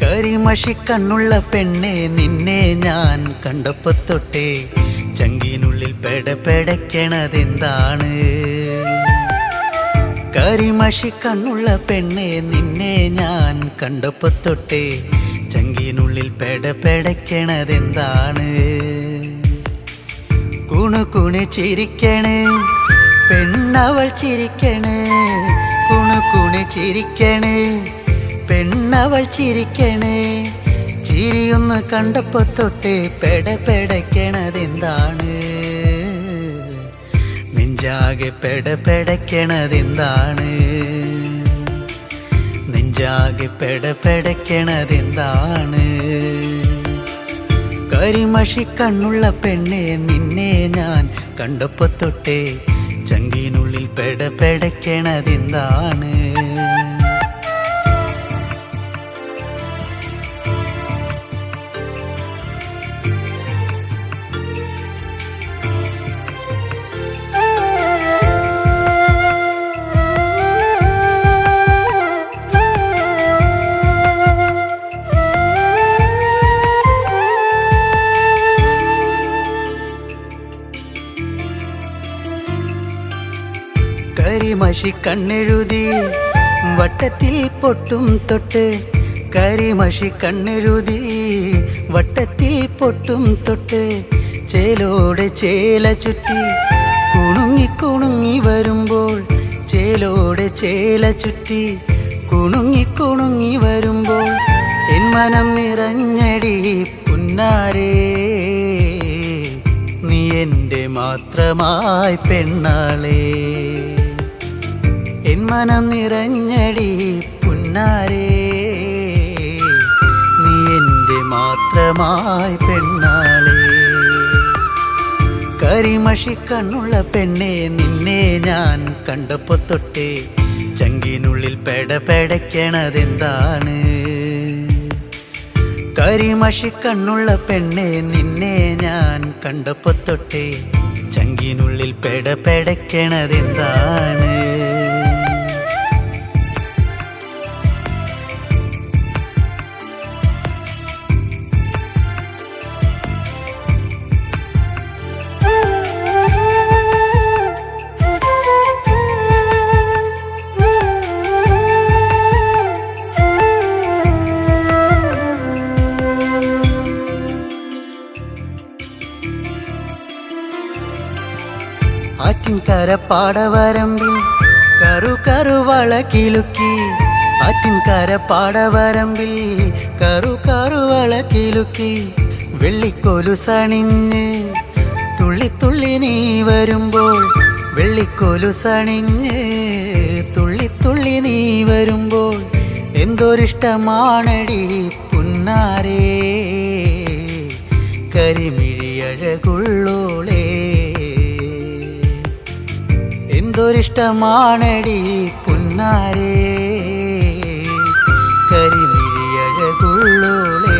കരിമഷിക്കണ്ണുള്ള പെണ്ണെ നിന്നെ ഞാൻ കണ്ടപ്പോ തൊട്ടേ ചങ്കിനുള്ളിൽ പെടപ്പെടക്കണതെന്താണ്? കരിമഷിക്കണ്ണുള്ള പെണ്ണെ നിന്നെ ഞാൻ കണ്ടപ്പോ തൊട്ടേ ചങ്കിനുള്ളിൽ പെടപ്പെടക്കണതെന്താണ്? കുണുകുണു ചിരിക്കണേ പെണ്ണവൾ ചിരിക്കണേ, കുണുകുണു ചിരിക്കണേ പെണ്ണവൾ ചിരിക്കണേ. ചിരിയൊന്ന് കണ്ടപ്പോ തൊട്ടേ പെടപ്പെടക്കണതെന്താണ്? നെഞ്ചാകെ പെടപ്പെടക്കണതെന്താണ്? നെഞ്ചാകെ പെടപ്പെടക്കണതെന്താണ്? കരിമഷിക്കണ്ണുള്ള പെണ്ണെ നിന്നെ ഞാൻ കണ്ടപ്പോ തൊട്ടേ ചങ്കിനുള്ളിൽ പെടപ്പെടക്കണതെന്താണ്? കരിമഷിക്കണ്ണെഴുതി വട്ടത്തിൽ പൊട്ടും തൊട്ട്, കരിമഷിക്കണ്ണെഴുതി വട്ടത്തിൽ പൊട്ടും തൊട്ട്, ചേലോടെ ചേല ചുറ്റി കുണുങ്ങി കുണുങ്ങി വരുമ്പോൾ, ചേലോടെ ചേല ചുറ്റി കുണുങ്ങി കുണുങ്ങി വരുമ്പോൾ എൻ മനം നിറഞ്ഞടി പുന്നാരേ, നീ എൻ്റെ മാത്രമായി പെണ്ണാളേ. എൻ മനം നിറഞ്ഞടി പുന്നാരേ, നീ എൻ്റെ മാത്രമായി പെണ്ണാളേ. കരിമഷിക്കണ്ണുള്ള പെണ്ണെ നിന്നെ ഞാൻ കണ്ടപ്പോ തൊട്ടേ ചങ്കിനുള്ളിൽ പെടപ്പെടക്കണതെന്താണ്? കരിമഷിക്കണ്ണുള്ള പെണ്ണെ നിന്നെ ഞാൻ കണ്ടപ്പോ തൊട്ടേ ചങ്കിനുള്ളിൽ പെടപ്പെടക്കണതെന്താണ്? ആറ്റിൻകര പാടവരമ്പിൽ കറു കറുവള കിലുക്കി, ആറ്റിൻകര പാടവരമ്പിൽ കറു കറുവള കിലുക്കി, വെള്ളിക്കൊലുസണിഞ്ഞ് തുള്ളി തുള്ളി നീ വരുമ്പോൾ, വെള്ളിക്കൊലുസണിഞ്ഞ് തുള്ളി തുള്ളി നീ വരുമ്പോൾ എന്തൊരിഷ്ടമാണടി പുന്നാരേ, കരിമിഴിയഴകുള്ളോളേ. എന്തൊരിഷ്ടമാണടി പുന്നാരേ, കരിമിഴിയഴകുള്ളോളേ.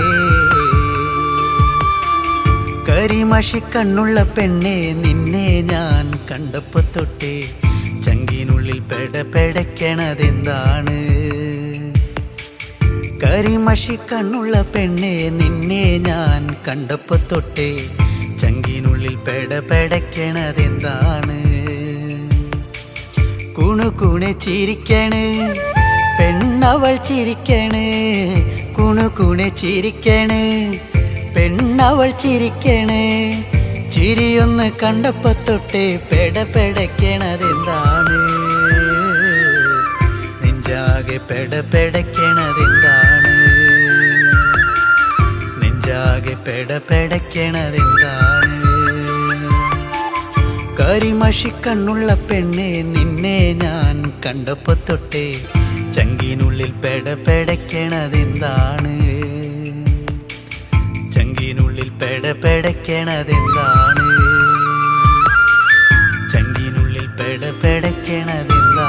കരിമഷിക്കണ്ണുള്ള പെണ്ണെ നിന്നെ ഞാൻ കണ്ടപ്പോ തൊട്ടേ ചങ്കിനുള്ളിൽ പെടപ്പെടക്കണതെന്താണ്? കരിമഷിക്കണ്ണുള്ള പെണ്ണെ നിന്നെ ഞാൻ കണ്ടപ്പോ തൊട്ടേ ചങ്കിനുള്ളിൽ പെടപ്പെടക്കണതെന്താണ്? കുണുകുണു ചിരിക്കണേ പെണ്ണവൾ ചിരിക്കണേ, കുണുകുണു ചിരിക്കണേ പെണ്ണവൾ ചിരിക്കണേ. ചിരിയൊന്ന് കണ്ടപ്പോ തൊട്ടേ പെടപെടയ്ക്കണതെന്താണ്, നെഞ്ചാകെ പെടപെടയ്ക്കണതെന്താണ്, നെഞ്ചാകെ പെടപെടയ്ക്കണതെന്താണ്. കരിമഷിക്കണ്ണുള്ള പെണ്ണെ നിന്നെ ഞാൻ കണ്ടപ്പോ തൊട്ടേ ചങ്കിനുള്ളിൽ പെടപെടയ്ക്കണതെന്താണ്, ചങ്കിനുള്ളിൽ പെടപെടയ്ക്കണതെന്താണ്, ചങ്കിനുള്ളിൽ പെടപെടയ്ക്കണതെന്താണ്.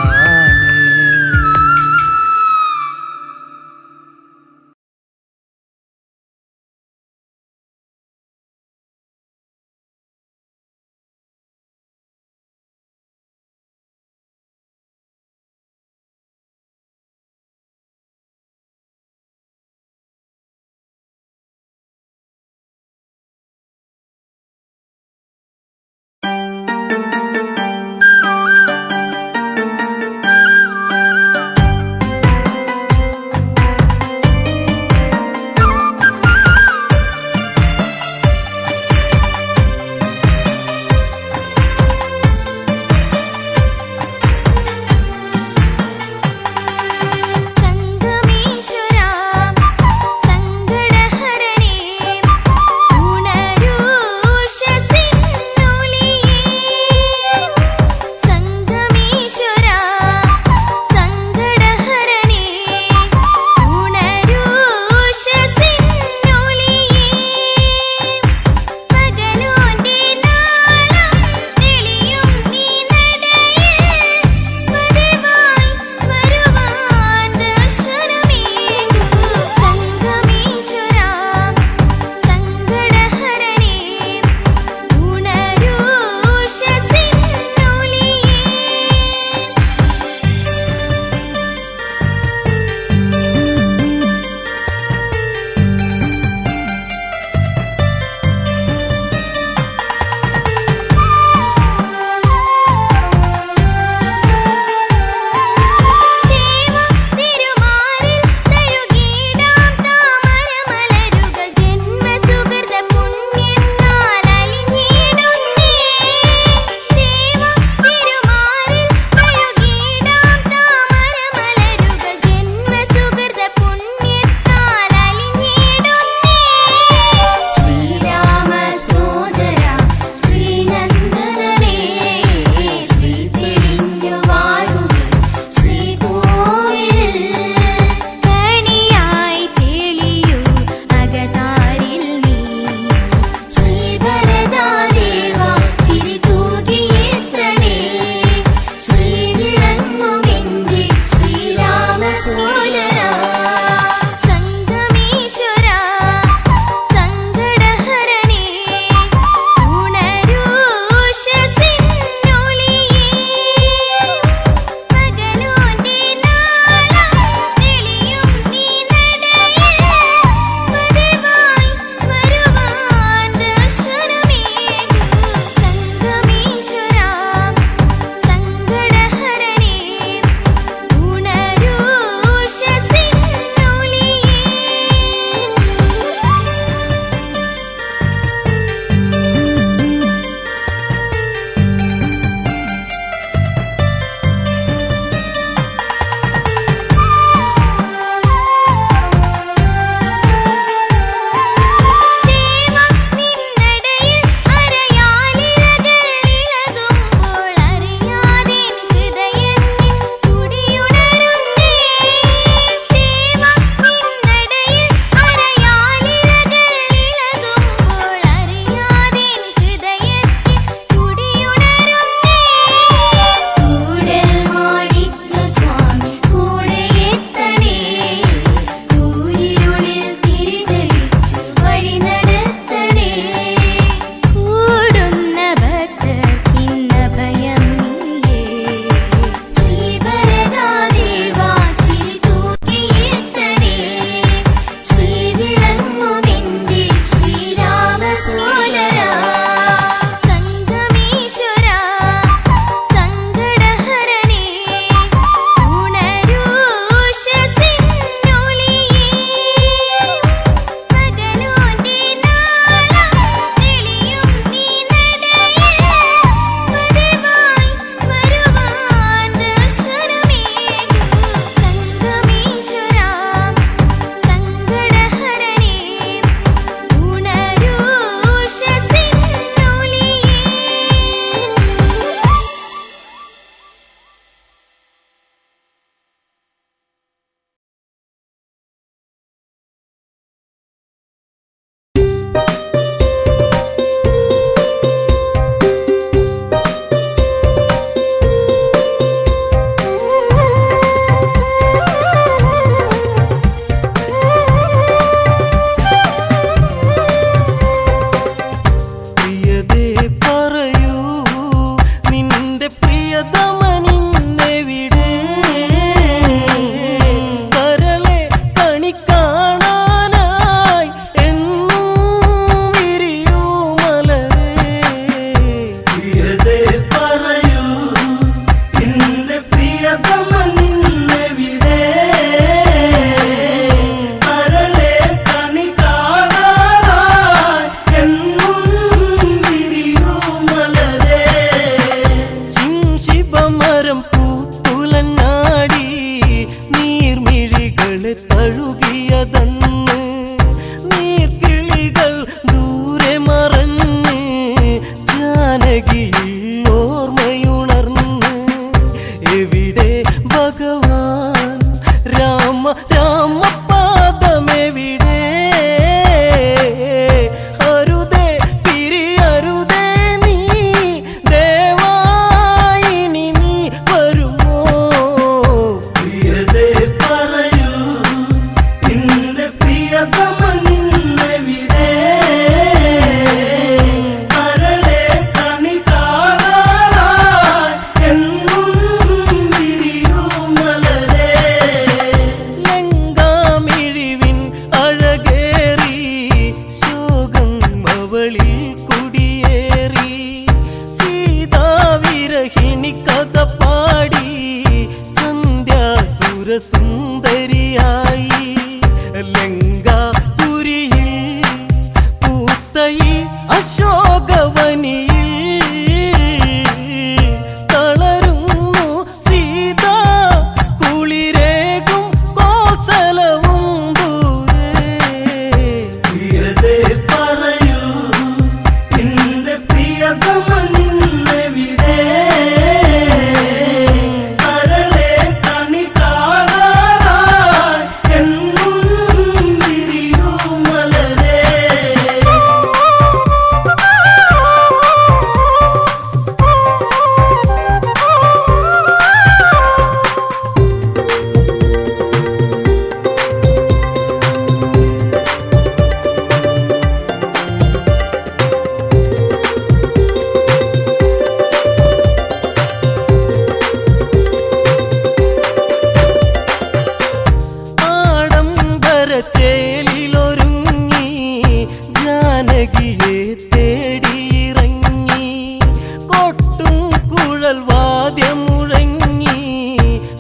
വാദ്യം മുഴങ്ങി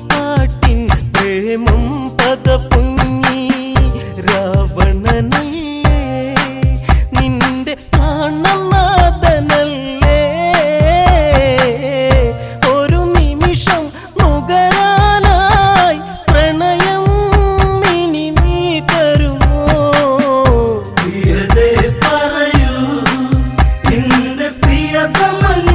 പാട്ടിൻ പ്രേമം പദപൊങ്ങി രാവണനല്ലേ നിന്റെ പ്രാണനാഥനല്ലേ ഒരു നിമിഷം നുകരാനായി പ്രണയം ഇനി നീ തരുമോ പ്രിയതേ പറയൂ നിന്റെ പ്രിയതമനിന്നെവിടെ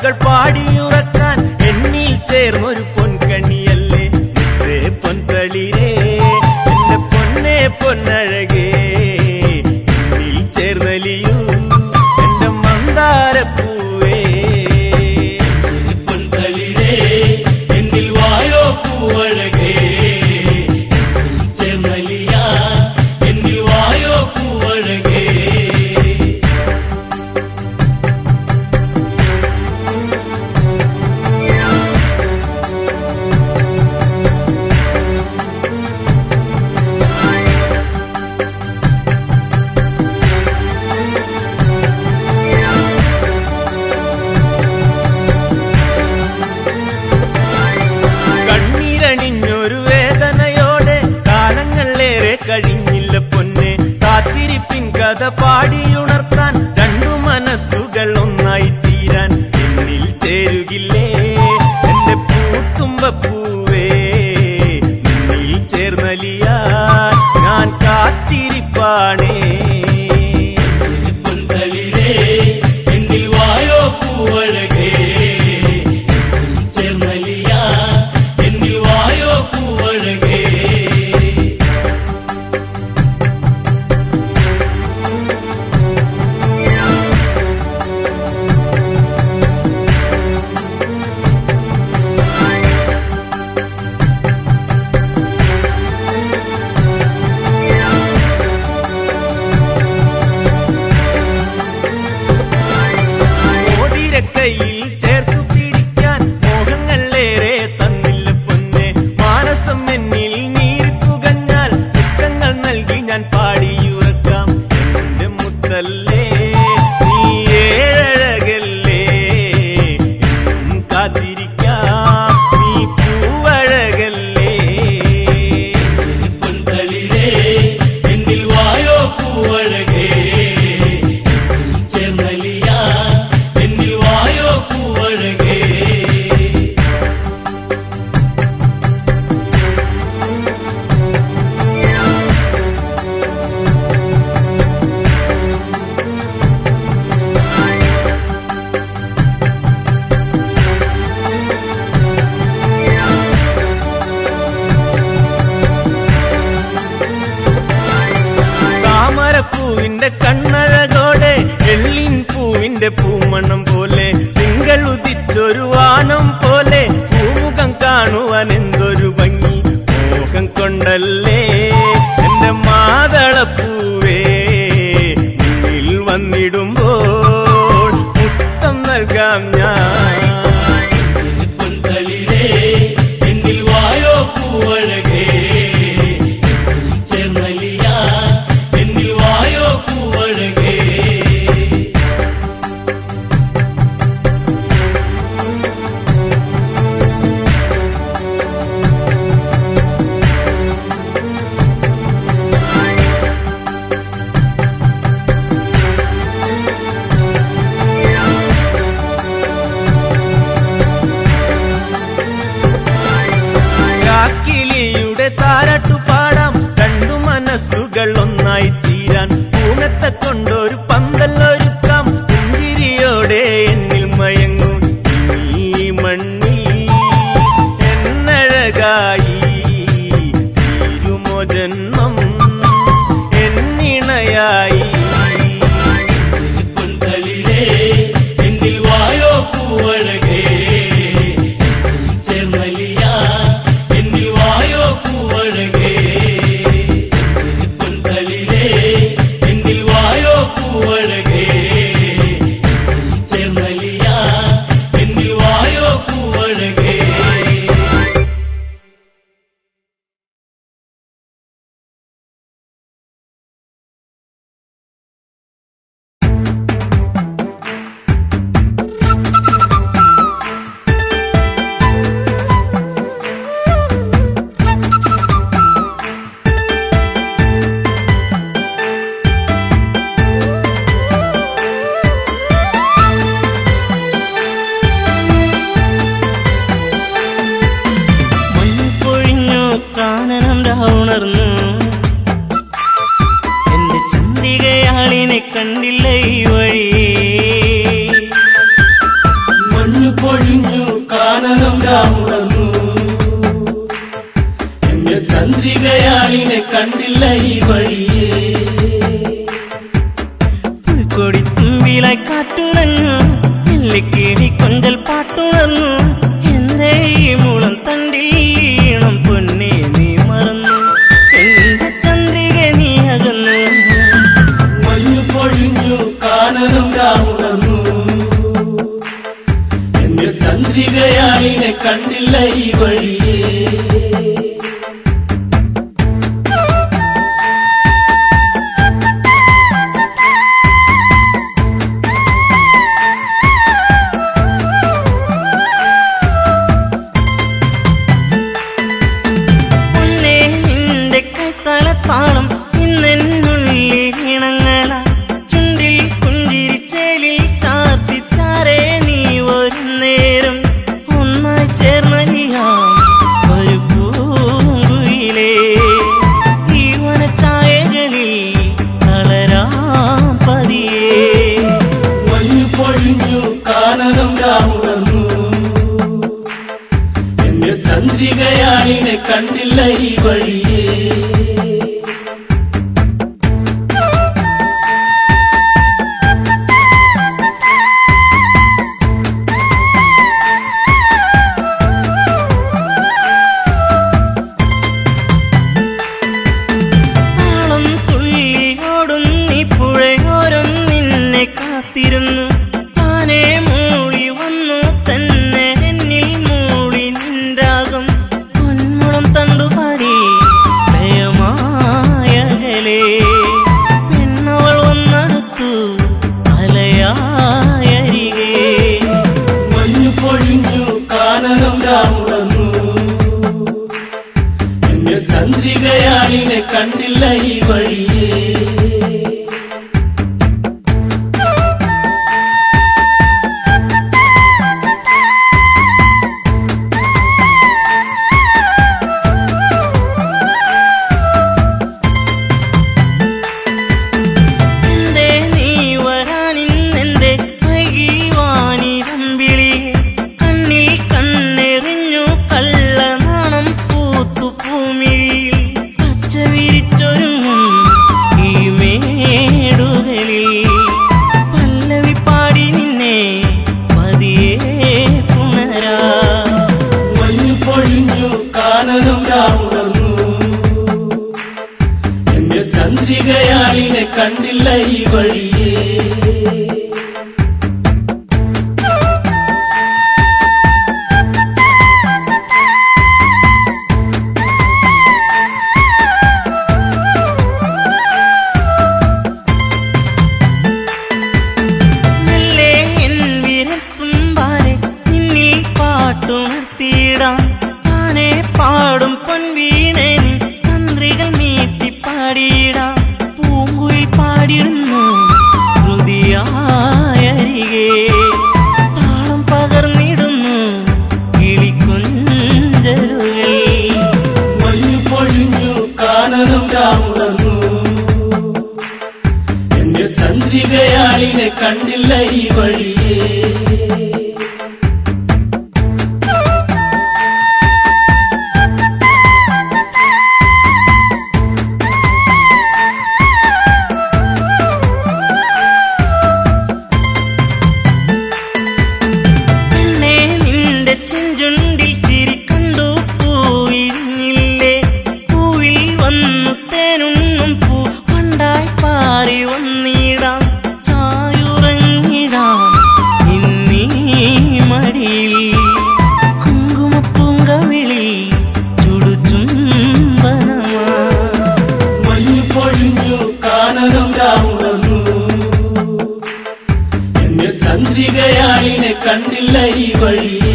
പാട്ടുകൾ പാടിയുറക്കാൻ എന്നിൽ ചേർന്നൊരു പൊൻകണിയല്ലേ മുത്തേ പൊൻതളിരേ എന്റെ പൊന്നെ പൊന്നഴകേ എന്നിൽ ചേർന്നലിയൂ എന്റെ മന്ദാരപ്പൂവേ പൊൻതളിരേ എന്നിൽ വായോ പൂവഴകേ ചേർന്നലിയാ എന്നിൽ വായോ പൂവഴകേ കണ്ണീരണിഞ്ഞൊരു വേദനയോടെ കാലങ്ങളേറെ കഴിഞ്ഞില്ല പൊന്നെ കാത്തിരിപ്പിൻ കഥ പാടിയുണർത്താൻ രണ്ടു മനസ്സുകൾ ഒന്നായി തീരാൻ എന്നിൽ ചേരുകില്ലേ എന്റെ പൂത്തുമ്പപ്പൂവേ നിന്നിൽ ചേർന്നലിയാൻ ഞാൻ കാത്തിരിപ്പാണേ പൊൻതളിരേ എന്നിൽ വായോ പൂവഴകേ ചേർന്നലിയാ എന്നിൽ വായോ പൂവഴകേ മോതിരക്കൈയിൽ ചേർത്തു പിടിക്കാൻ മോഹങ്ങളേറെ തന്നില്ല പൊന്നെ മാനസം എന്നിൽ നീർപ്പുകഞ്ഞാൽ മുത്തങ്ങൾ നൽകി ഞാൻ പാടിയുറക്കാം എന്റെ മുത്തല്ലേ നീ ഏഴഴകല്ലേ എന്നും കാത്തിരിക്കാം നീ പൂവഴകല്ലേ പൊൻതളിരേ എന്നിൽ വായോ പൂവഴകേ ചേർന്നലിയാ എന്നിൽ വായോ പൂവഴകേ താമരപ്പൂവിന്റെ കണ്ണഴകോടെ എള്ളിൻ പൂവിന്റെ പൂമണം പോലെ തിങ്കൾ ഉദിച്ചൊരു വാനം പോലെ പൂമുഖം കാണുവാൻ എന്തൊരു ഭംഗി മോഹം കൊണ്ടല്ലേ എന്റെ മാതളപ്പൂവേ മുന്നിൽ വന്നിടുമ്പോൾ മുത്തം നൽകാം ഞാൻ പൊൻതളിരേ എന്നിൽ വായോ പൂവഴകേ ചേർന്നലിയാ എന്നിൽ വായോ പൂവഴകേ കാക്കിളിയുടെ താരാട്ടു പാടാം രണ്ടു മനസ്സുകൾ ഒന്നായി തീരാൻ പൂനത്തെ കൊണ്ടൊരു പന്തല്ലൊരുക്കാം പുഞ്ചിരിയോടെ എന്നിൽ മയങ്ങും ഈ മണ്ണിൽ എന്നഴകായി തീരുമോ ജന്മം എന്നിണയായി പൊൻതളിരേ എന്നിൽ വായോ പൂവഴകേ ചേർന്നലിയാ എന്നിൽ വായോ പൂവഴകേ പൊൻതളിരേ എന്നിൽ വായോ പൂവഴകേ ചേർന്നലിയാ എന്നിൽ വായോ പൂവഴകേ ഉണർന്നു എന്റെ ചന്ദ്രികയാളിനെ കണ്ടില്ല ഈ വഴി കണ്ടില്ല ഈ വഴിയേ. പുൽക്കൊടി തുമ്പിലായി കാറ്റുലഞ്ഞു, കിളി കൊഞ്ചൽ പാട്ടുണർന്നു. എന്തേ ഈ മുളം തണ്ടിൽ ഈണം പൊന്നെ നീ മറന്നു, എന്റെ ചന്ദ്രിക നീ അകന്നു. മഞ്ഞു പൊഴിഞ്ഞു കാനനം രാവുണർന്നു, എന്റെ ചന്ദ്രികയാളിനെ കണ്ടില്ല ഈ വഴിയേ. താളം ഇന്നെന്നുള്ളിൽ ഇണങ്ങള, ചുണ്ടിൽ പുഞ്ചിരിച്ചേലിൽ ചാർത്തിച്ചാരേ നീ ഒരു നേരം ഒന്നായി ചേർന്നലിയാം ഒരു പൂങ്കുയിലേ. ഈ വനച്ചായകളിൽ തളരാം പതിയേ. മഞ്ഞു പൊഴിഞ്ഞു കാനനം രാവുണർന്നു, എന്റെ ചന്ദ്രികയാളിനെ കണ്ടില്ല ഈ വഴിയേ. താനേ മൂളി വന്നു തന്നെ എന്നിൽ മൂളി നിൻരാഗം, പൊന്മുളം തണ്ടുപാടി ഭയമായകലേ. പെണ്ണവൾ വന്നടുത്തു അലയായരികേ. മഞ്ഞു പൊഴിഞ്ഞു കാനനം രാവുണർന്നു, എന്റെ ചന്ദ്രികയാളിനെ കണ്ടില്ല ഈ വഴിയേ. എന്റെ ചന്ദ്രികയാളിനെ കണ്ടില്ല ഈ വഴിയേ. മെല്ലെ എൻ വിരൽത്തുമ്പാലെ നിന്നിൽ പാട്ടുണർത്തിയിടാം, താനേ പാടും പൊൻവീണേ തന്ത്രികൾ നീട്ടി പാടിയിടാം. പൂങ്കുയിൽ പാടിടുന്നു ശ്രുതിയായരികെ, താളം പകർന്നിടുന്നു കിളിക്കൊഞ്ചലുകൾ. മഞ്ഞു പൊഴിഞ്ഞു കാനനം രാവുണർന്നു, എന്റെ ചന്ദ്രികയാളിനെ കണ്ടില്ല ഈ വഴിയേ. ചെഞ്ചുണ്ടിൽ ചിരി കണ്ടു പൂവിരിഞ്ഞില്ലേ, പൂവിൽ വന്നു തേനുണ്ണും പൂ പണ്ടായി പാറി വന്നിടാം, ചായുറങ്ങിടാം ഇന്നീ മടിയിൽ. കുങ്കുമപ്പൂങ്കവിളി ചുടുചുംബനമാ. മഞ്ഞു പൊഴിഞ്ഞു കാനനം രാവുണർന്നു, എന്റെ ചന്ദ്രികയാളിനെ കണ്ടില്ല ഈ വഴിയേ.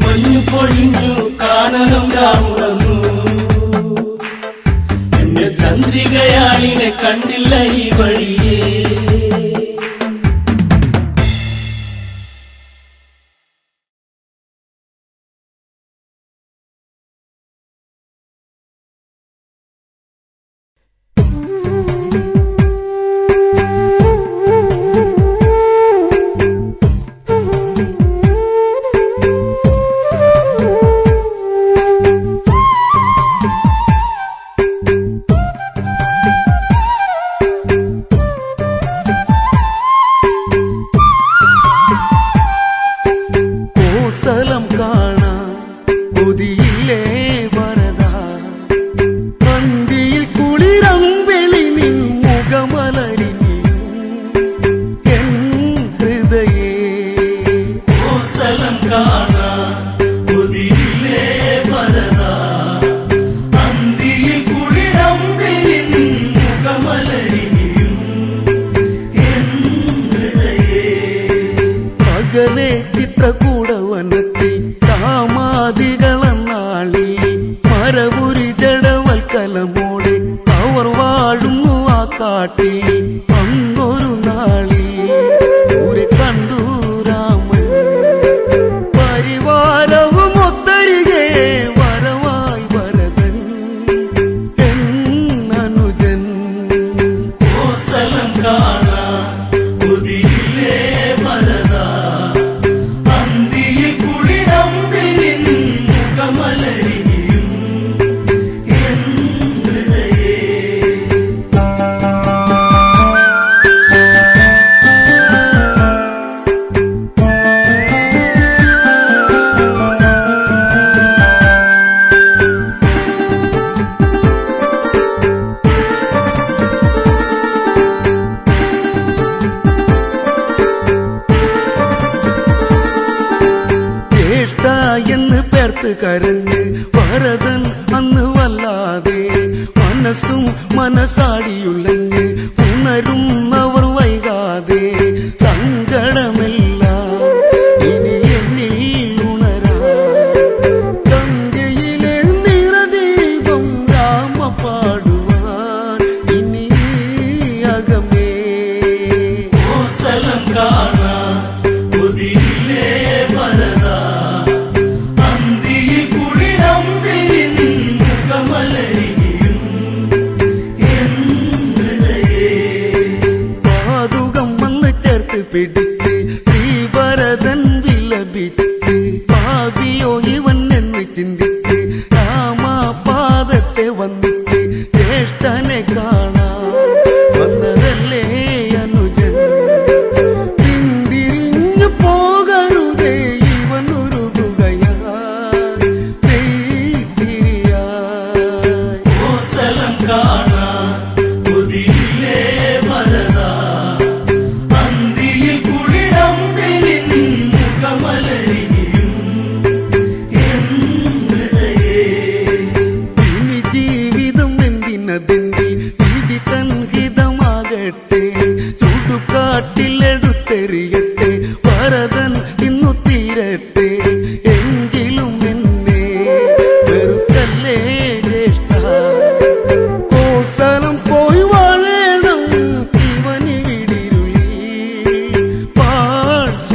മഞ്ഞു പൊഴിഞ്ഞു കാനനം രാവുണർന്നു, എന്റെ ചന്ദ്രികയാളിനെ കണ്ടില്ല ഈ വഴിയേ. കൊതിയില്ലേ വരദാ അന്തിയിൽ കുളിരമ്പെളി നിൻ മുഖമലരിനിയും എൻ ഹൃദയേ കോസലം കാണാൻ കൊതിയില്ലേ വരദാ അന്തിയിൽ കുളിരമ്പെളി നിൻ മുഖമലരിനിയും എൻ ഹൃദയേ അകലെ ചിത്രകൂടവനത്തിൽ കാമാദികളെന്നാളി മരവുരി ജഡവൽക്കലമോടെ അവർ വാഴുന്നു ആ കാട്ടിൽ അന്നൊരു നാളി ഒരു കണ്ടു രാമൻ പരിവാരവും ഒത്തരികെ വരവായി വരദൻ എന്നനുജൻ കോസലം കാണാൻ കൊതിയില്ലേ വരദാ അന്തിയിൽ കുളിരമ്പെളി നിൻ മുഖമലരിനിയും എൻ ഹൃദയേ ജ്യേഷ്ഠ എന്ന് പേർത്ത് കരഞ്ഞ് വരദൻ അന്ന് വല്ലാതെ മനസ്സും മനസ്സാടിയുള്ളഞ്ഞ് ഉണരുന്നവർ വൈകാതെ സങ്കടമെല്ലാം ഇനി എന്നിൽ ഉണരാ സന്ധ്യയിലെ നിറദീപം രാമ പാടുവാൻ ഇനി അകമേ കോസലം കാണാൻ കൊതിയില്ലേ വരദാ അന്തിയിൽ കുളിരമ്പെളി നിൻ മുഖമലരിനിയും എൻ ഹൃദയേ പാതുകം വന്ന് ചേർത്ത് പിടിച്ച് ശ്രീഭരതൻ വിലപിച്ച് പാപിയോ ഇവൻ എന്ന് ചിന്തിച്ച് രാമപാദത്തെ വന്നിച്ച് ജ്യേഷ്ഠനെ കാണാൻ വന്നതല്ലേ അനുജൻ പിന്തിരിഞ്ഞു പോകരുതേ ഇവൻ ഉരുകുകയായി തിരിയായി കോസലം കാണാൻ കൊതിയില്ലേ വരദാ അന്തിയിൽ കുളിരമ്പെളി നിൻ മുഖമലരിനിയും എൻ ഹൃദയേ ഇനി ജീവിതം എന്തിനതെന്തിൽ വിധി തൻ ഹിതമാകട്ടെ ചുടുകാട്ടിലെടുത്തെറിയട്ടെ വരദൻ ഇന്നു തീരട്ടെ എങ്കിലും എന്നെ വെറുക്കല്ലേ ജ്യേഷ്ഠ കോസലം പോയി വാഴണം ഇവനി വിടിരുളി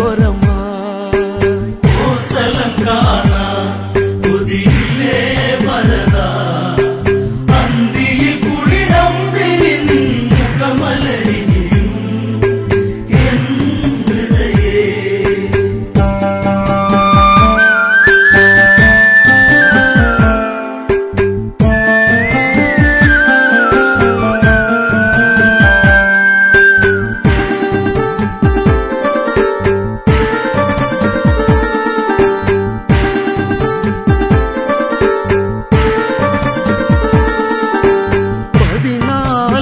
പാഴ്സ്വരമായി കോസലം കാണാൻ കൊതിയില്ലേ വരദാ അന്തിയിൽ കുളിരമ്പെളി നിൻ മുഖമലരിനിയും എൻ ഹൃദയേ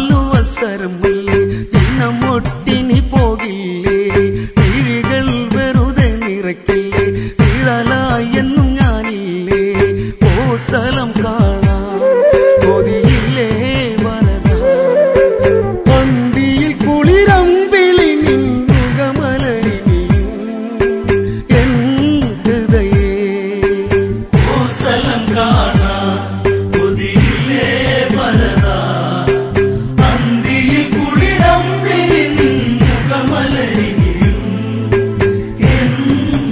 അവസരമല്ലേ ദിനമൊട്ടിനി പോകില്ലേ വിഴികൾ വെറുതെ നിറയ്ക്കല്ലേ നിഴലായെന്നും ഞാനില്ലേ കോസലം കാണാൻ കൊതിയില്ലേ വരദാ പന്തിയിൽ കുളിരമ്പിളി നിന്നുകമലരിനിയും എൻ ഹൃദയേ കോസലം കാണാൻ കൊതിയില്ലേ വരദാ അന്തിയിൽ കുളിരമ്പിളി നിൻ മുഖമലരിനിയും എൻ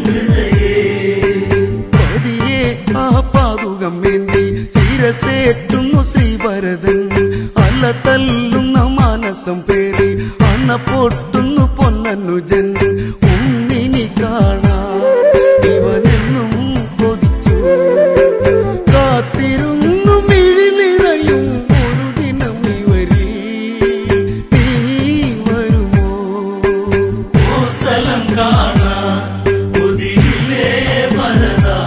ഹൃദയേ പതിയെ ആ പാതുകം വേണ്ടി ശിരസേറ്റുന്നു ശ്രീഭരതൻ അല്ല തല്ലുന്ന മാനസം പേരി അണ പൊട്ടുന്നു പൊന്നനുജൻ ഉണ്ണിനി കാണാൻ ഇവനെന്നും കൊതിച്ചു കാത്തിരുന്നു മിഴി നിറയും ഒരു ദിനം ഇവരിൽ നീ വരുമോ കോസലം കാണാൻ കൊതിയില്ലേ വരദാ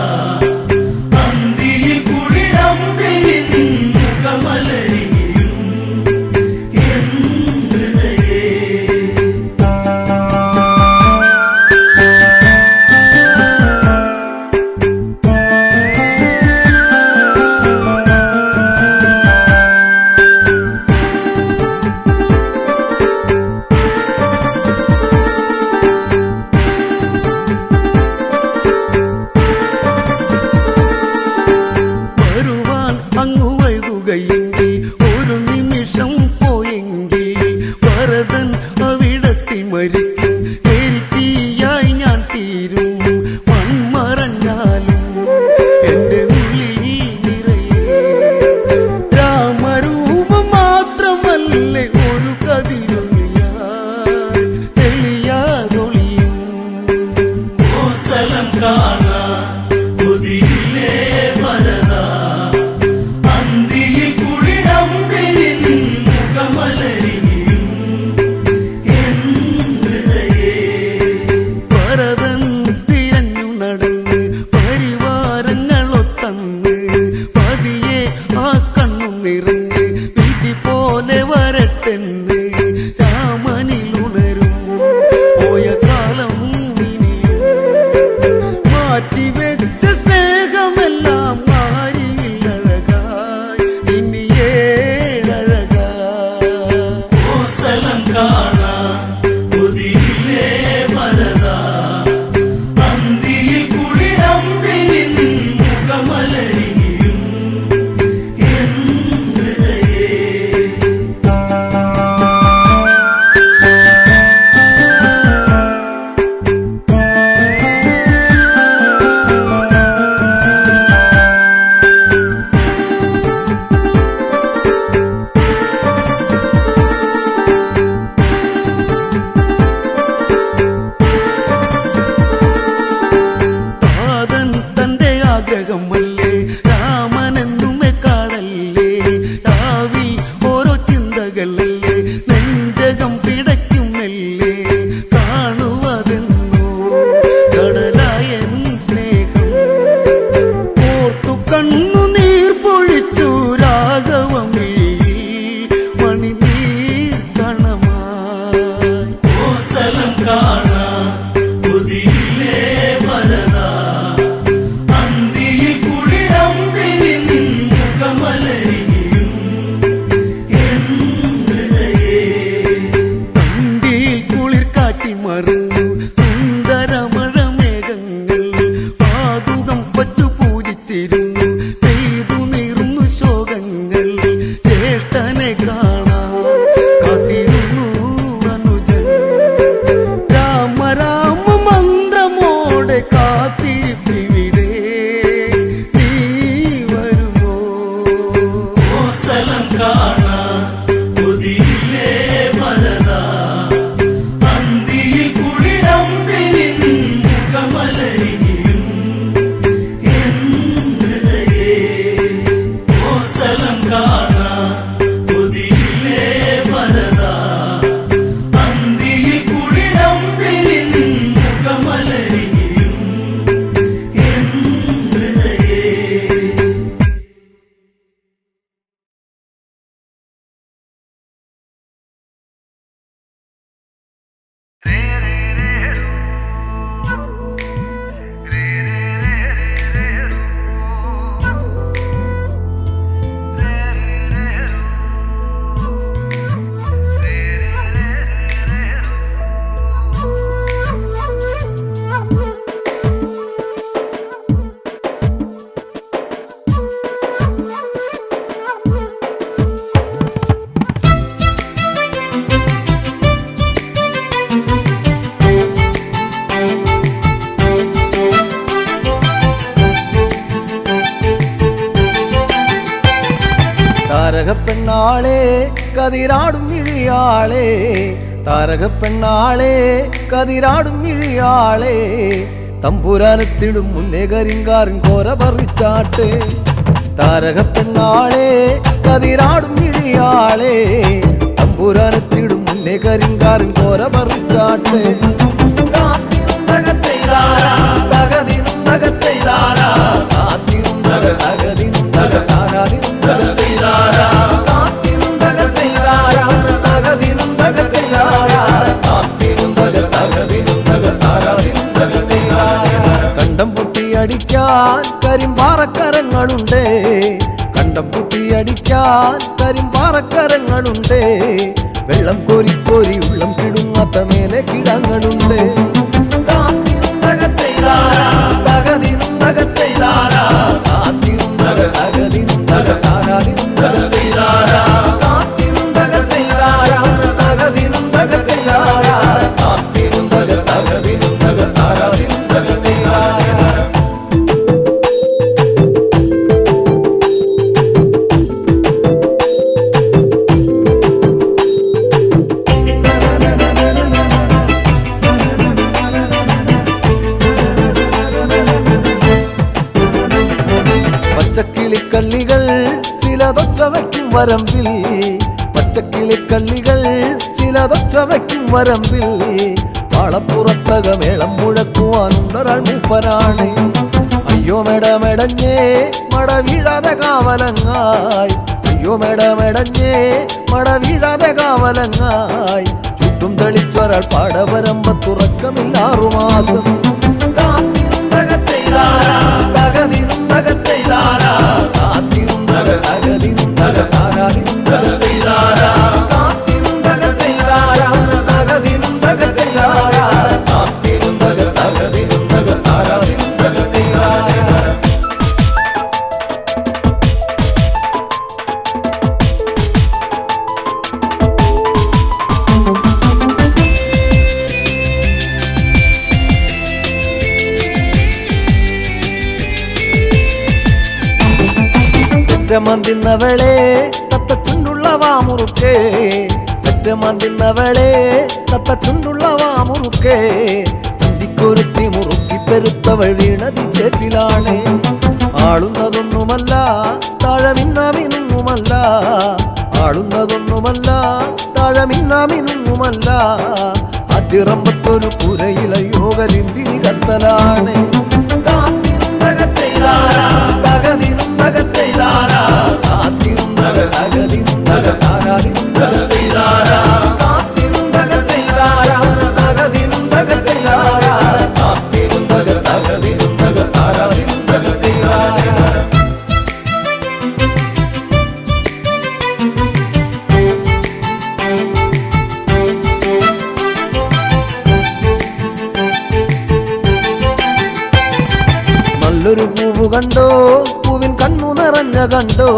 ആഗ്രഹമല്ലേ രാമനെന്നുമേ കാണല്ലേ രാവി ഓരോ ചിന്തകളല്ലേ നെഞ്ചകം പിടയ്ക്കുമല്ലേ കാണുവതെന്നോ കടലായൻ സ്നേഹം ഓർത്തു കണ്ണുനീർ പൊഴിച്ചു രാഘവമിഴി മണിനീർ കണമായി കോസലം കാണാ കൊതിയില്ലേ വരദാ അന്തിയിൽ കുളിരമ്പിൽ നിൻ മുഖമലരിയും എൻ ഹൃദയേ അന്തിയിൽ കുളിർ കാറ്റി മറന്നു സുന്ദരമഴ മേഘങ്ങൾ പാതുകം പച്ചു പൂജിച്ചിരുന്നു പെയ്തു നീർന്നു ശോകങ്ങൾ ജ്യേഷ്ഠനെ കാണാൻ കാത്തിരുന്നു അനുജൻ രാമ രാമ മന്ത്രമോടെ കാത്തിരിപ്പിവിടെ നീ വരുമോ കോസലം കാണാ കൊതിയില്ലേ വരദാ അന്തിയിൽ കുളിരമ്പിൽ നിൻ മുഖമലരിയും എൻ ഹൃദയേ കോസലം കാണാ കൊതിയില്ലേ വരദാ അന്തിയിൽ കുളിരമ്പിൽ നിൻ മുഖമലരിയും എൻ ഹൃദയേ താരകപ്പെണ്ണാളെ കതിരാടും ഇഴിയാളെ താരകപ്പെണ്ണാളെ കതിരാടും ഇഴിയാളെ തമ്പുരാനത്തിടും മുന്നേ കരിങ്കാറിൻ കോര പറിച്ചാട്ടെ താരകപ്പെണ്ണാളെ കതിരാടും ഇഴിയാളെ തമ്പുരാനത്തിടും മുന്നേ കരിങ്കാറിൻ കോര പറിച്ചാട്ടെ കണ്ടം പൊട്ടിയടിക്കാൻ കരിമ്പാറക്കരങ്ങളുണ്ട് കണ്ടം പൊട്ടിയടിക്കാൻ കരിമ്പാറക്കരങ്ങളുണ്ട് വെള്ളം കോരി കോരി ഉള്ളം കിടുങ്ങാത്ത മേലെ കിടങ്ങളുണ്ട് പച്ചക്കിളിക്കള്ളികൾ ചിലതൊച്ച വയ്ക്കും വരമ്പിൽ പച്ചക്കിളിക്കള്ളികൾ ചിലതൊച്ച വയ്ക്കും വരമ്പിൽ പാളപ്പുറത്തകമേളം മുഴക്കുവാനുണ്ടൊരാൾ മൂപ്പനാണ് അയ്യോ മെടമെടഞ്ഞേ മട വീഴാതെ കാവലങ്ങായി അയ്യോ മെടമെടഞ്ഞേ മട വീഴാതെ കാവലങ്ങായി ചുറ്റും തെളിച്ചൊരാൾ പാടവരമ്പത്തുറക്കമില്ല 6 മാസം ഒറ്റമന്തിന്നവളെ തത്തച്ചുണ്ടുള്ള വാമുറുക്കേ ഒറ്റമന്തിന്നവളെ തത്തച്ചുണ്ടുള്ള വാമുറുക്കേ കുരുത്തി മുറുക്കി പെരുത്തവൾ വീണതി ചേറ്റിലാണ് ആളുന്നതൊന്നുമല്ല താഴമിന്നാമിനുങ്ങുമല്ല ആളുന്നതൊന്നുമല്ല താഴമിന്നാമിനുങ്ങുമല്ല അതിറമ്പത്തൊരു പുരയില യോഗലിന്തിരി കത്തലാണ് താത്തിനും തകത്തൈതാരാ തകതിനും തകത്തൈതാരാ താത്തിനും തക തകതിനും തക താരാതിനും തകത്തൈതാരാ താത്തിനും തകത്തൈതാരാ തകതിനും തകത്തൈതാരാ താത്തിനും തക തകതിനും തക താരാതിനും തകത്തൈതാരാ നല്ലൊരു പൂവ് കണ്ടോ പൂവിൻ കണ്ണു നിറഞ്ഞ കണ്ടോ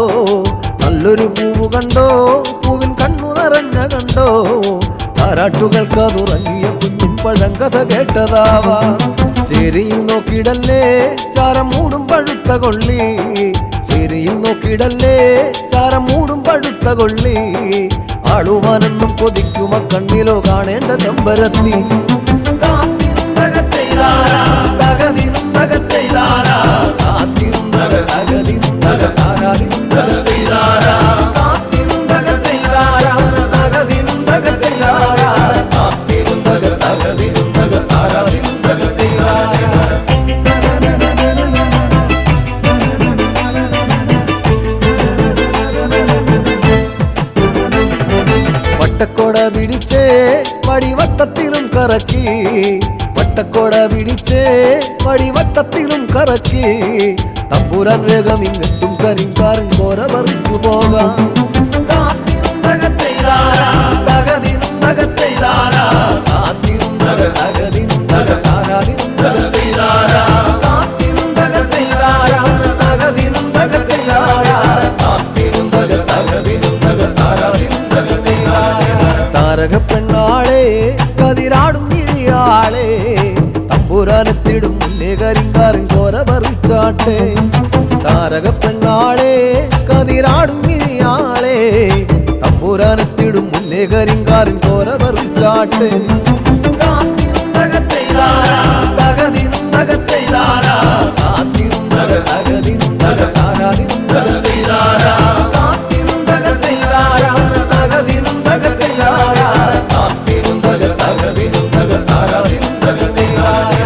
നല്ലൊരു പൂവ് കണ്ടോ പൂവിൻ കണ്ണു നിറഞ്ഞ കണ്ടോ താരാട്ടുകൾക്കതുറങ്ങിയ കുഞ്ഞിൻ പഴങ്കഥ കേട്ടതാവാ ചേരിയിൽ നോക്കിടല്ലേ ചാരം മൂടും പഴുത്ത കൊള്ളി ചേരിയിൽ നോക്കിടല്ലേ ചാരം മൂടും പഴുത്ത കൊള്ളി ആളുവാനെന്നും കൊതിക്കുമ കണ്ണിലോ കാണേണ്ട ചെമ്പരത്തി താത്തിനും തകത്തൈതാരാ തകതിനും തകത്തൈതാരാ താത്തിനും തക തകതിനും തക താരാതിനും തകത്തൈതാരാ താത്തിനും തകത്തൈതാരാ തകതിനും തകത്തൈതാരാ താത്തിനും തക തകതിനും തക താരാതിനും തകത്തൈതാരാ വട്ടക്കോട പിടിച്ചേ വടിവട്ടത്തിലും കറക്കി വട്ടക്കോട പിടിച്ചേ വടിവട്ടത്തിലും കറക്കി തമ്പുരാൻ വേഗം ഇങ്ങെത്തും കരിങ്കാരൻ കോര പറിച്ചു പോകാം താത്തിനും തകത്തൈതാരാ തകതിനും തകത്തൈതാരാ താത്തിനും തക തകതിനും തക താരാതിനും തകത്തൈതാരാ താത്തിനും തകത്തൈതാരാ തകതിനും തകത്തൈതാരാ താത്തിനും തക തകതിനും തക താരാതിനും തകത്തൈതാരാ താരക പെണ്ണാളെ കതിരാടും ഇഴിയാളെ തമ്പുരാനെത്തിടും മുന്നേ കരിങ്കാരൻ കോര പറിച്ചാട്ടെ താരക പെണ്ണാളെ കതിരാടും ഇഴിയാളെ തമ്പുരാനെത്തിടും മുന്നേ കരിങ്കാരൻ കോര പറിച്ചാട്ടെ താത്തിനും തകത്തൈതാരാ തകതിനും തകത്തൈതാരാ താത്തിനും തക തകതിനും തക താരാതിനും തകത്തൈതാരാ താത്തിനും തകത്തൈതാരാ തകതിനും തകത്തൈതാരാ താത്തിനും തക തകതിനും തക താരാതിനും തകത്തൈതാരാ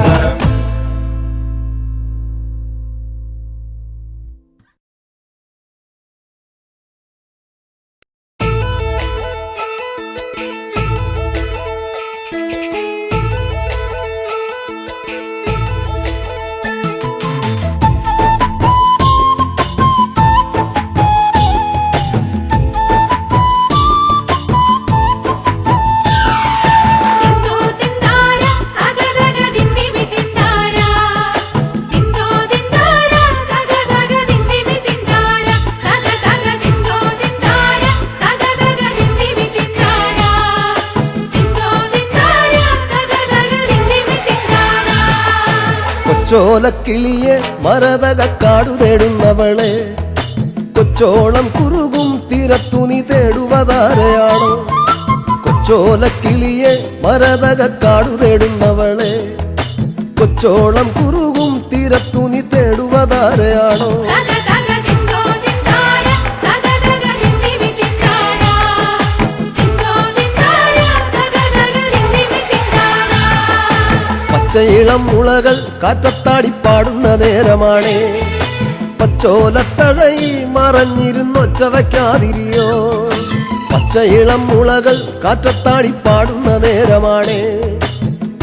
കൊച്ചോലക്കിളിയെ മരതകക്കാടു തേടുന്നവളെ കൊച്ചോളം കുറുകും തീരത്തു നീ തേടുവതാരയാണോ കൊച്ചോലക്കിളിയെ മരതകക്കാടു തേടുന്നവളെ കൊച്ചോളം കുറുകും തീരത്തു നീ തേടുവതാരയാണോ പച്ചയിളം മുളകൾ കാറ്റത്താടി പാടുന്ന നേരമാണേ പച്ചോലത്തഴയിൽ മറഞ്ഞിരുന്നൊച്ച വയ്ക്കാതിരിയോ പച്ചയിളം മുളകൾ കാറ്റത്താടി പാടുന്ന നേരമാണേ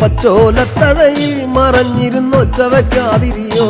പച്ചോലത്തഴയിൽ മറഞ്ഞിരുന്നൊച്ച വയ്ക്കാതിരിയോ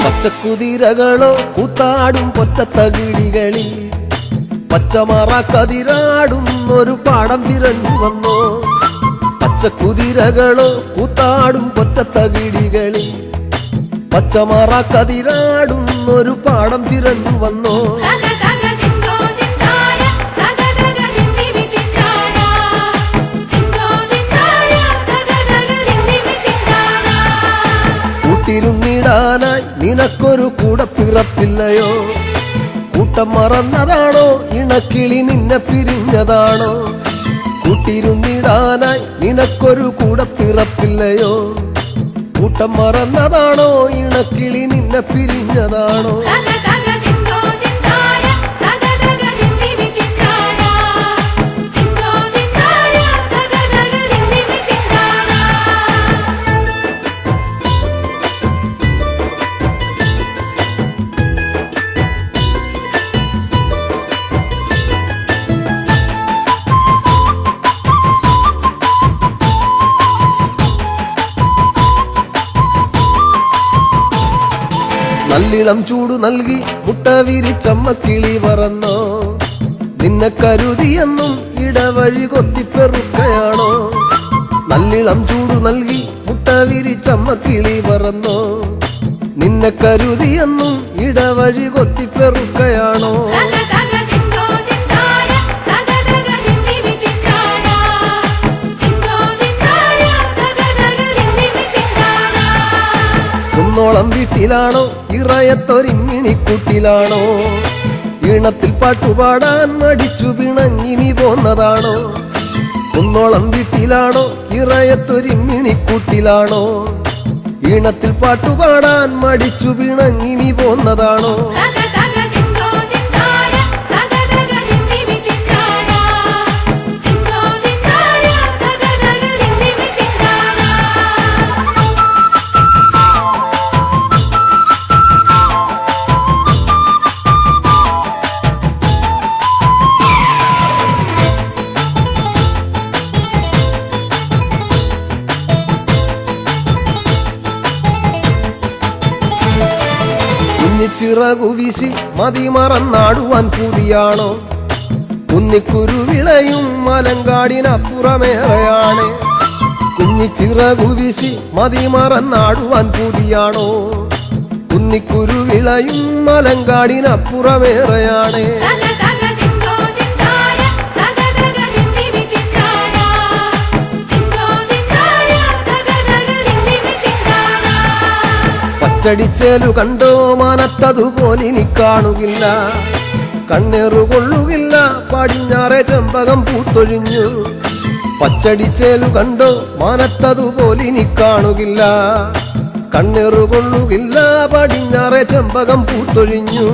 പച്ചക്കുതിരകളോ കൂത്താടും പൊറ്റത്തകിടികളിൽ പച്ചമറ കതിരാടും ഒരു പാടം തിരഞ്ഞു വന്നോ പച്ചക്കുതിരകളോ കൂത്താടും പൊറ്റത്തകിടികളിൽ പച്ചമറ കതിരാടും എന്നൊരു പാടം തിരഞ്ഞു വന്നോ. കൂട്ടിരുന്നിടാനായി നിനക്കൊരു കൂടെ പിറപ്പില്ലയോ? കൂട്ടം മറന്നതാണോ ഇണക്കിളി നിന്നെ പിരിഞ്ഞതാണോ? കൂട്ടിരുന്നിടാനായി നിനക്കൊരു കൂടെ പിറപ്പില്ലയോ? കൂട്ടം മറന്നതാണോ ഇണക്കിളി നിന്നെ പിരിഞ്ഞതാണോ? നല്ലിളം ചൂടു നൽകി മുട്ട വിരിച്ചമ്മ കിളി പറന്നോ. നിന്നെ കരുതിയെന്നും ഇടവഴി കൊത്തിപ്പെറുക്കയാണോ? നല്ലിളം ചൂടു നൽകി മുട്ട വിരിച്ചമ്മ കിളി പറന്നോ. നിന്നെ കരുതിയെന്നും ഇടവഴി കൊത്തിപ്പെറുക്കയാണോ? കുന്നോളം വീട്ടിലാണോ ഇറയത്തൊരിങ്ങിണിക്കൂട്ടിലാണോ? ഈണത്തിൽ പാട്ടുപാടാൻ മടിച്ചു പിണങ്ങിനി പോന്നതാണോ? കുന്നോളം വീട്ടിലാണോ ഇറയത്തൊരിങ്ങിണിക്കൂട്ടിലാണോ? ഈണത്തിൽ പാട്ടുപാടാൻ മടിച്ചു പിണങ്ങിനി പോന്നതാണോ? ചിറകു വീശി മതി മറന്നാടുവാൻ പൂതിയാണോ? കുന്നിക്കുരുവിളയും മലങ്കാടിനപ്പുറമേറെയാണ്. കുഞ്ഞിച്ചിറകു വീശി മതി മറന്നാടുവാൻ പൂതിയാണോ? കുന്നിക്കുരുവിളയും മലങ്കാടിനപ്പുറമേറെയാണ്. പച്ചടിച്ചേലു കണ്ടോ മാനത്തതുപോലിനി കാണുകില്ല. കണ്ണേറുകൊള്ളുകില്ല പടിഞ്ഞാറെ ചെമ്പകം പൂത്തൊഴിഞ്ഞു. പച്ചടിച്ചേലു കണ്ടോ മാനത്തതുപോലിനി കാണുകില്ല. കണ്ണേറുകൊള്ളുകില്ല പടിഞ്ഞാറെ ചെമ്പകം പൂത്തൊഴിഞ്ഞു.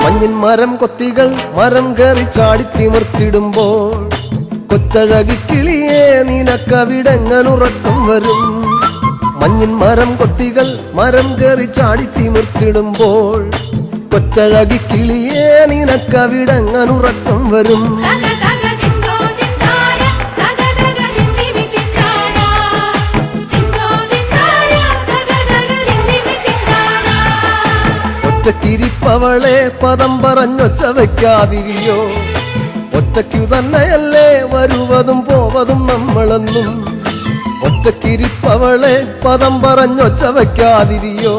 മഞ്ഞിൻ മരം കൊത്തികൾ മരം കയറി ചാടിത്തിമിർത്തിടുമ്പോൾ കൊച്ചഴകിക്കിളിയെ നിനക്കവിടെങ്ങനുറക്കം വരും. മഞ്ഞിൻ മരം കൊത്തികൾ മരം കയറി ചാടിത്തിമിർത്തിടുമ്പോൾ കൊച്ചഴകിക്കിളിയെ നിനക്കവിടെങ്ങനുറക്കം വരും. ഒറ്റക്കിരിപ്പവളെ പദം പറഞ്ഞൊച്ച വയ്ക്കാതിരിയോ? ഒറ്റയ്ക്കു തന്നെയല്ലേ വരുവതും പോവതും നമ്മളെന്നും. ഒറ്റക്കിരിപ്പവളെ പദം പറഞ്ഞൊച്ച വയ്ക്കാതിരിയോ?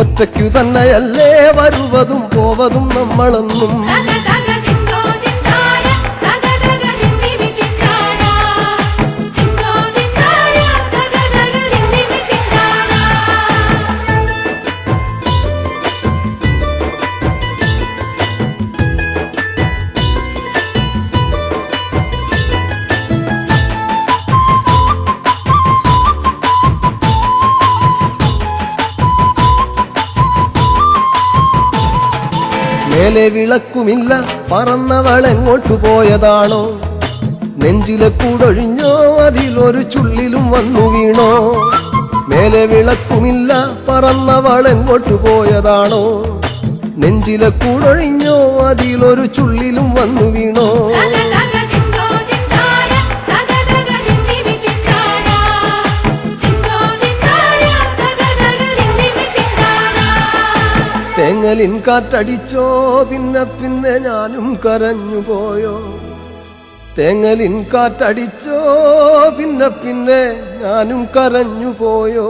ഒറ്റയ്ക്കു തന്നെയല്ലേ വരുവതും പോവതും നമ്മളെന്നും. മേലെ വിളക്കുമില്ല പറന്നവളെങ്ങോട്ടു പോയതാണോ? നെഞ്ചിലെ കൂടൊഴിഞ്ഞോ അതിലൊരു ചുള്ളിലും വന്നു വീണോ? മേലെ വിളക്കുമില്ല പറന്നവളെങ്ങോട്ടു പോയതാണോ? നെഞ്ചിലെ കൂടൊഴിഞ്ഞോ അതിലൊരു ചുള്ളിലും വന്നു വീണോ തേങ്ങലിൻ കാറ്റടിച്ചോ പിന്നെ പിന്നെ ഞാനും കരഞ്ഞു പോയോ തേങ്ങലിൻ കാറ്റടിച്ചോ പിന്നെ പിന്നെ ഞാനും കരഞ്ഞു പോയോ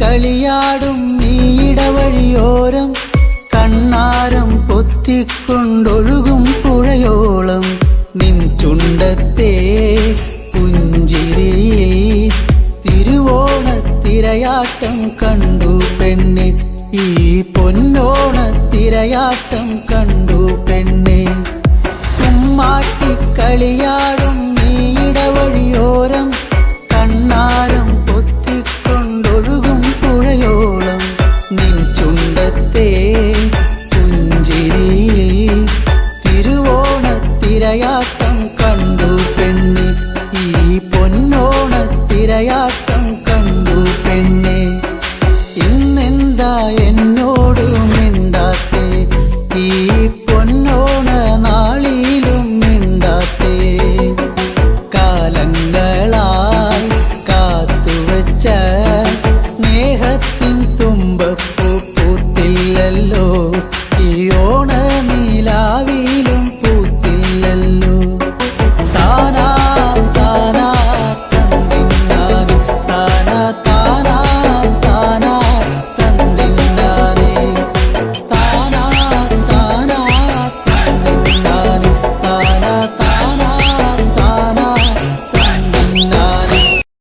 കളിയാടും നീടവഴിയോരം കണ്ണാരം പൊത്തിക്കൊണ്ടൊഴുകും പുഴയോളം നിൻ ചുണ്ടത്തെ പുഞ്ചിരിയിൽ തിരുവോണത്തിരയാട്ടം കണ്ടു പെണ്ണെ ഈ പൊന്നോണത്തിരയാട്ടം കണ്ടു പെണ്ണെ കുമ്മാട്ടിക്കളിയാടും